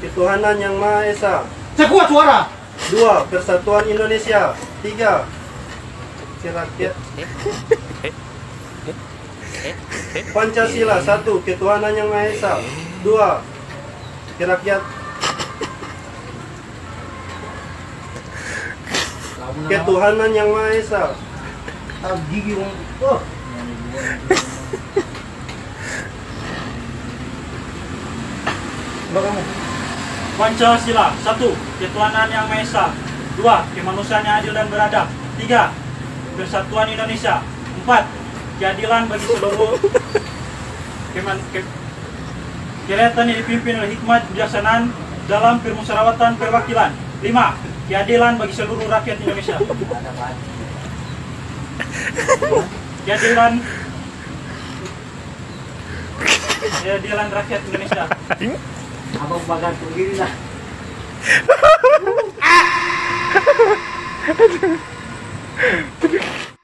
ketuhanan yang Maha Esa. Sekuat suara. 2. Persatuan Indonesia. 3. Kerakyat Pancasila. 1. Ketuhanan yang Maha Esa. 2. Kerakyat Ketuhanan yang Maha Esa. Gigi wong. Oh. Kamu. Pancasila. 1. Ketuhanan yang Maha Esa. 2. Kemanusiaan yang adil dan beradab. 3. Persatuan Indonesia. 4. Keadilan bagi seluruh kerakyatan yang dipimpin oleh hikmat kebijaksanaan dalam permusyawaratan perwakilan. 5. Keadilan bagi seluruh rakyat Indonesia. Keadilan rakyat Indonesia. Abang bagan begini lah.